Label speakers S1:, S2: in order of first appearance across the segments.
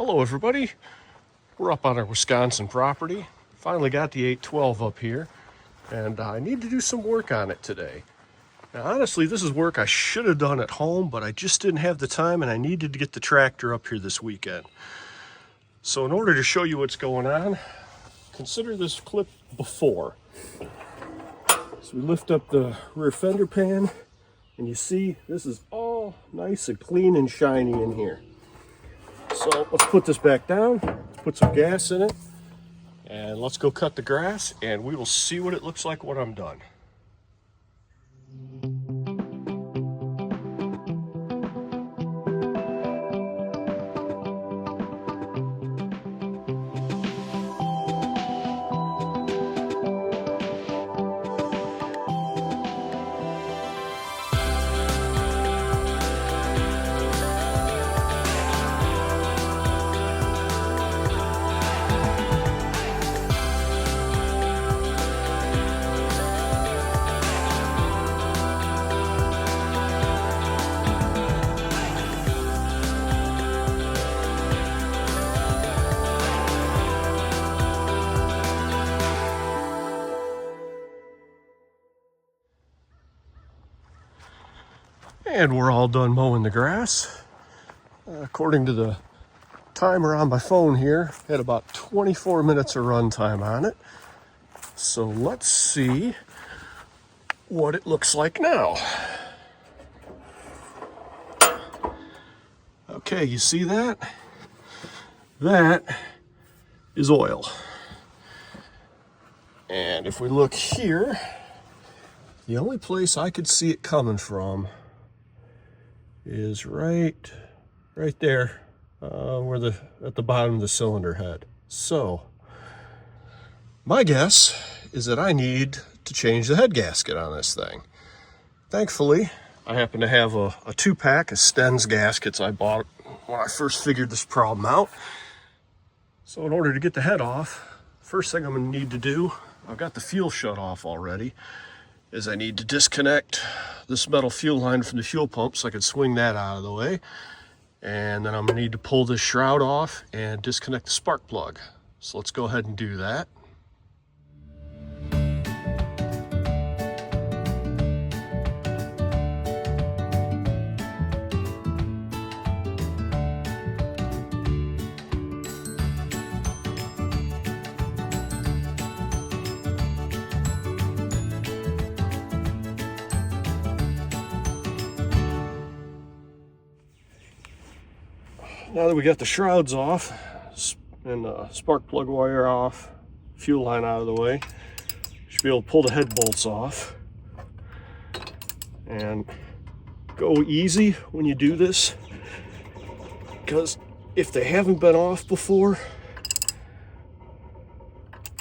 S1: Hello everybody, we're up on our Wisconsin property. Finally got the 812 up here and I need to do some work on it today. Now honestly, this is work I should have done at home, but I just didn't have the time and I needed to get the tractor up here this weekend. So in order to show you what's going on, consider this clip before. So we lift up the rear fender pan and you see this is all nice and clean and shiny in here. So let's put this back down, put some gas in it, and let's go cut the grass and we will see what it looks like when I'm done. And we're all done mowing the grass. According to the timer on my phone here, had about 24 minutes of run time on it. So let's see what it looks like now. Okay, you see that? That is oil. And if we look here, the only place I could see it coming from is right there, where at the bottom of the cylinder head. So my guess is that I need to change the head gasket on this thing. Thankfully, I happen to have a 2-pack of Sten's gaskets I bought when I first figured this problem out. So in order to get the head off, first thing I'm going to need to do, I've got the fuel shut off already, is I need to disconnect this metal fuel line from the fuel pump so I can swing that out of the way. And then I'm gonna need to pull this shroud off and disconnect the spark plug. So let's go ahead and do that. Now that we got the shrouds off and the spark plug wire off, fuel line out of the way, should be able to pull the head bolts off. And go easy when you do this, because if they haven't been off before,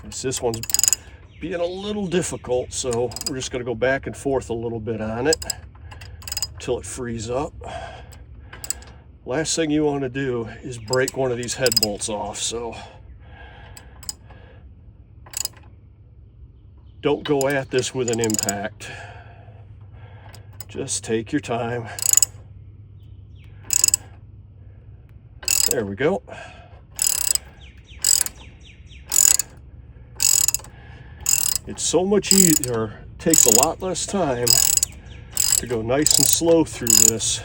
S1: this one's being a little difficult, so we're just going to go back and forth a little bit on it until it frees up. Last thing you want to do is break one of these head bolts off, so don't go at this with an impact. Just take your time. There we go. It's so much easier, takes a lot less time to go nice and slow through this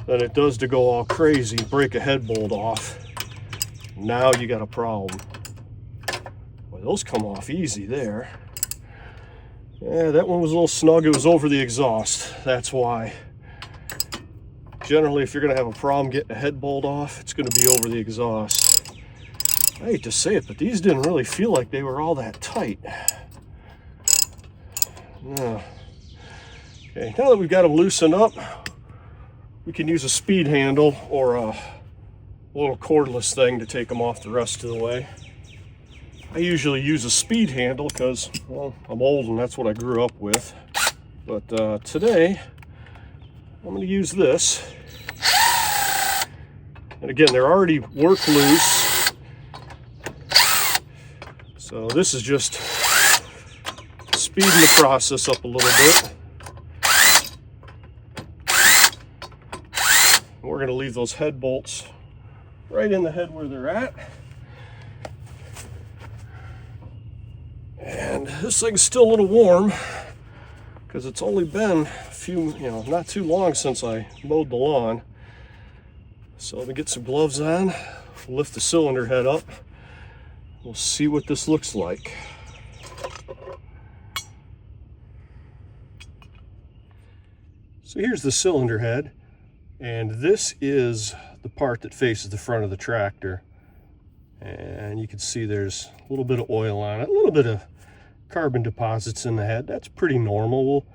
S1: than it does to go all crazy, break a head bolt off. Now you got a problem. Well, those come off easy there. Yeah, that one was a little snug. It was over the exhaust. That's why. Generally, if you're gonna have a problem getting a head bolt off, it's gonna be over the exhaust. I hate to say it, but these didn't really feel like they were all that tight. No. Okay, now that we've got them loosened up, we can use a speed handle or a little cordless thing to take them off the rest of the way. I usually use a speed handle because, well, I'm old and that's what I grew up with. But today, I'm going to use this. And again, they're already work loose. So this is just speeding the process up a little bit. We're going to leave those head bolts right in the head where they're at. And this thing's still a little warm because it's only been a few, not too long since I mowed the lawn. So let me get some gloves on, lift the cylinder head up. We'll see what this looks like. So here's the cylinder head, and this is the part that faces the front of the tractor. And you can see there's a little bit of oil on it, a little bit of carbon deposits in the head. That's pretty normal. We'll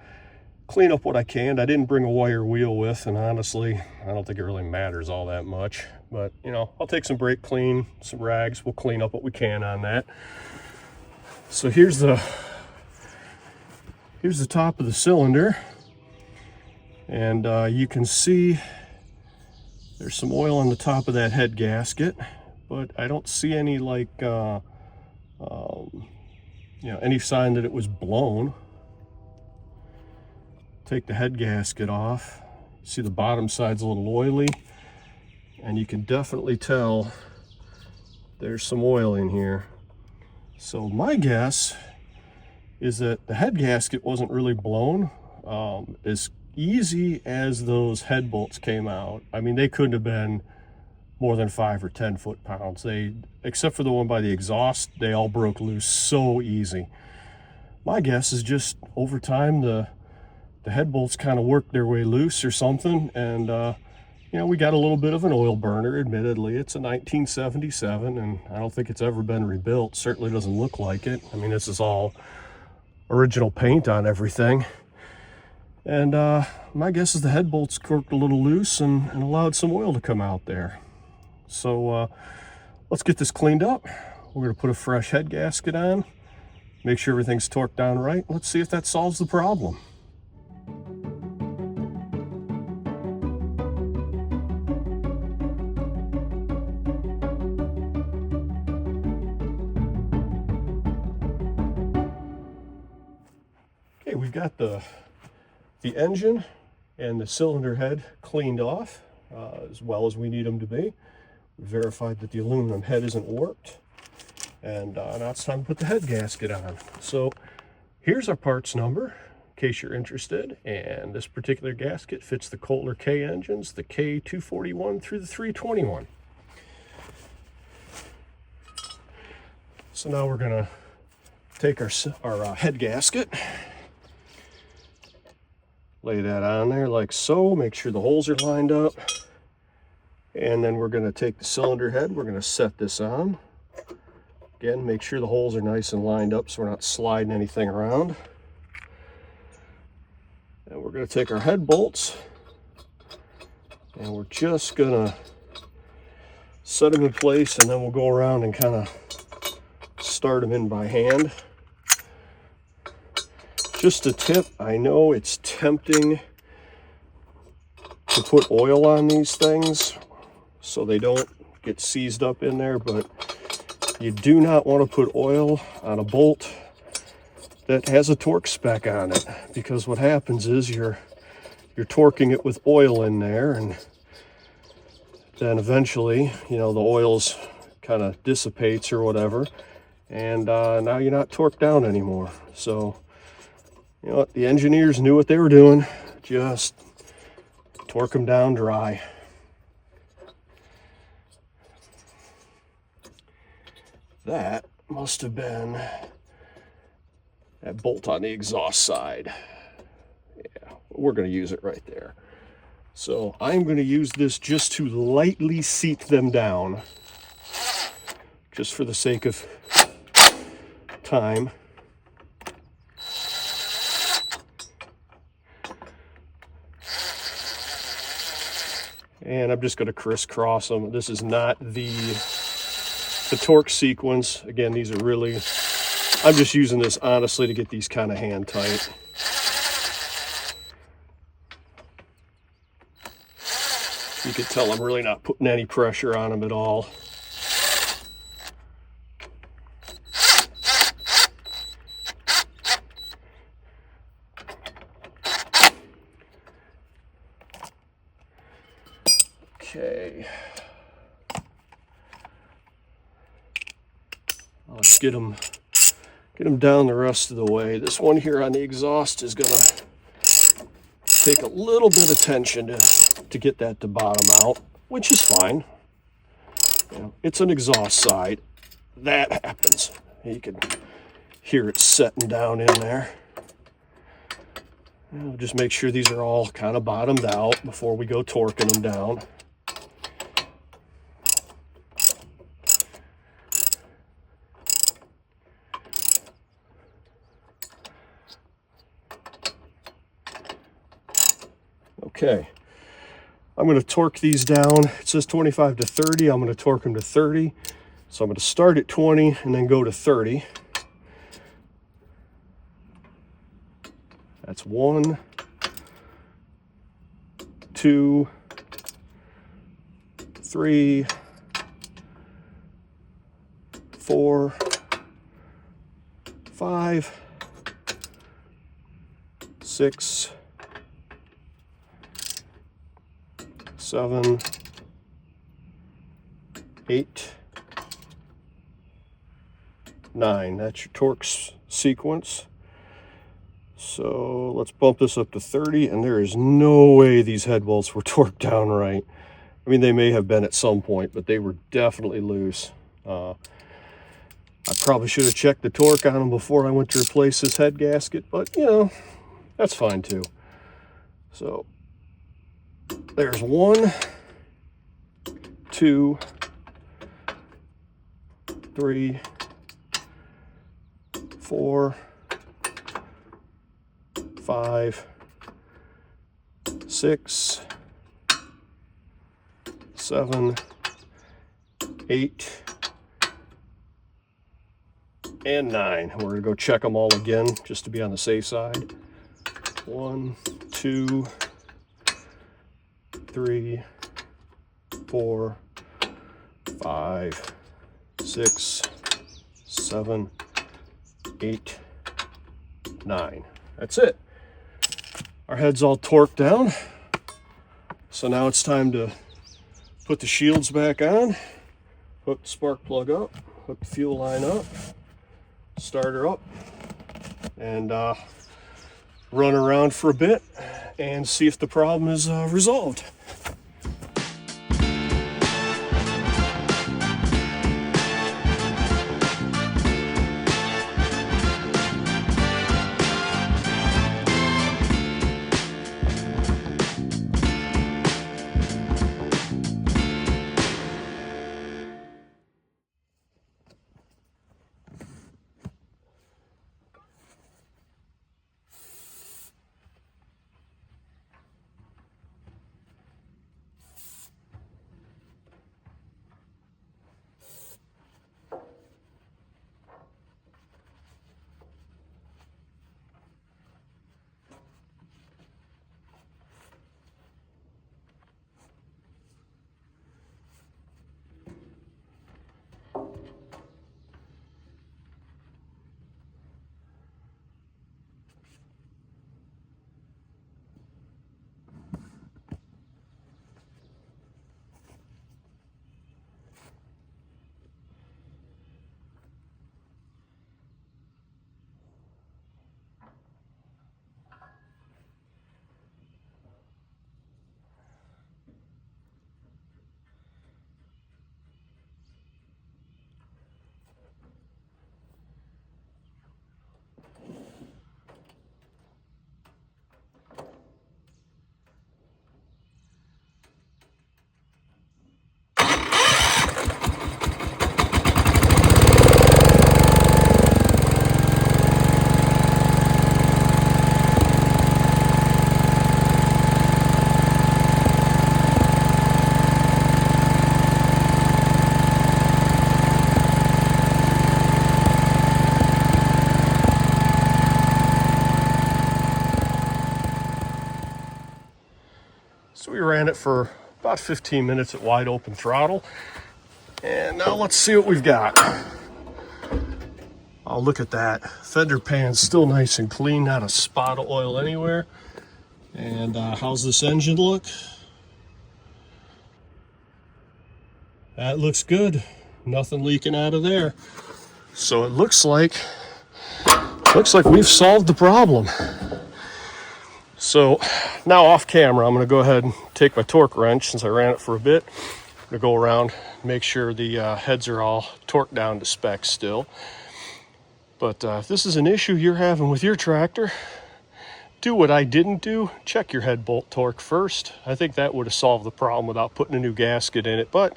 S1: clean up what I can. I didn't bring a wire wheel with, and honestly, I don't think it really matters all that much. But, I'll take some brake clean, some rags. We'll clean up what we can on that. So here's the top of the cylinder. And you can see there's some oil on the top of that head gasket, but I don't see any any sign that it was blown. Take the head gasket off. See the bottom side's a little oily, and you can definitely tell there's some oil in here. So my guess is that the head gasket wasn't really blown. As easy as those head bolts came out, I mean, they couldn't have been more than 5 or 10 foot-pounds. They, except for the one by the exhaust, they all broke loose so easy. My guess is just over time the head bolts kind of worked their way loose or something, and we got a little bit of an oil burner. Admittedly, it's a 1977, and I don't think it's ever been rebuilt. Certainly doesn't look like it. I mean, this is all original paint on everything. And my guess is the head bolts corked a little loose and allowed some oil to come out there. So let's get this cleaned up. We're going to put a fresh head gasket on, make sure everything's torqued down right. Let's see if that solves the problem. Okay, we've got the engine and the cylinder head cleaned off as well as we need them to be. We verified that the aluminum head isn't warped, and now it's time to put the head gasket on. So here's our parts number in case you're interested, and this particular gasket fits the Kohler K engines, the K241 through the 321. So now we're gonna take our head gasket, lay that on there like so, make sure the holes are lined up, and then we're going to take the cylinder head, we're going to set this on. Again, make sure the holes are nice and lined up so we're not sliding anything around. And we're going to take our head bolts, and we're just going to set them in place, and then we'll go around and kind of start them in by hand. Just a tip, I know it's tempting to put oil on these things so they don't get seized up in there, but you do not want to put oil on a bolt that has a torque spec on it, because what happens is you're torquing it with oil in there, and then eventually, the oil's kind of dissipates or whatever, and now you're not torqued down anymore. So you know what, the engineers knew what they were doing. Just torque them down dry. That must have been that bolt on the exhaust side. Yeah, we're going to use it right there. So I'm going to use this just to lightly seat them down, just for the sake of time. And I'm just going to crisscross them. This is not the torque sequence. Again, these are really, I'm just using this honestly to get these kind of hand tight. You can tell I'm really not putting any pressure on them at all. Okay. Let's get them down the rest of the way. This one here on the exhaust is going to take a little bit of tension to get that to bottom out, which is fine. You know, it's an exhaust side. That happens. You can hear it setting down in there. You know, just make sure these are all kind of bottomed out before we go torquing them down. Okay, I'm going to torque these down. It says 25 to 30. I'm going to torque them to 30. So I'm going to start at 20 and then go to 30. That's 1, 2, 3, 4, 5, 6, 7, 8, 9. That's your torque sequence. So let's bump this up to 30, and there is no way these head bolts were torqued down right. I mean, they may have been at some point, but they were definitely loose. I probably should have checked the torque on them before I went to replace this head gasket, but you know, that's fine too. So there's 1, 2, 3, 4, 5, 6, 7, 8, and 9. We're going to go check them all again just to be on the safe side. 1, 2, 3, 4, 5, 6, 7, 8, 9. That's it. Our head's all torqued down. So now it's time to put the shields back on, hook the spark plug up, hook the fuel line up, start her up, and run around for a bit and see if the problem is resolved. So we ran it for about 15 minutes at wide open throttle. And now let's see what we've got. Oh, look at that. Fender pan's still nice and clean, not a spot of oil anywhere. And how's this engine look? That looks good. Nothing leaking out of there. So it looks like we've solved the problem. So now off camera, I'm going to go ahead and take my torque wrench, since I ran it for a bit. I'm going to go around, make sure the heads are all torqued down to spec still. But if this is an issue you're having with your tractor, do what I didn't do. Check your head bolt torque first. I think that would have solved the problem without putting a new gasket in it. But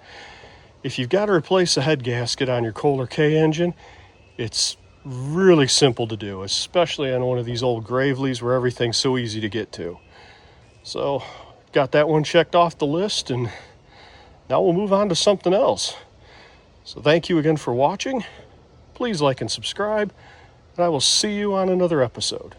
S1: if you've got to replace a head gasket on your Kohler K engine, it's really simple to do, especially on one of these old Graveleys where everything's so easy to get to. So got that one checked off the list, and now we'll move on to something else. So thank you again for watching. Please like and subscribe, and I will see you on another episode.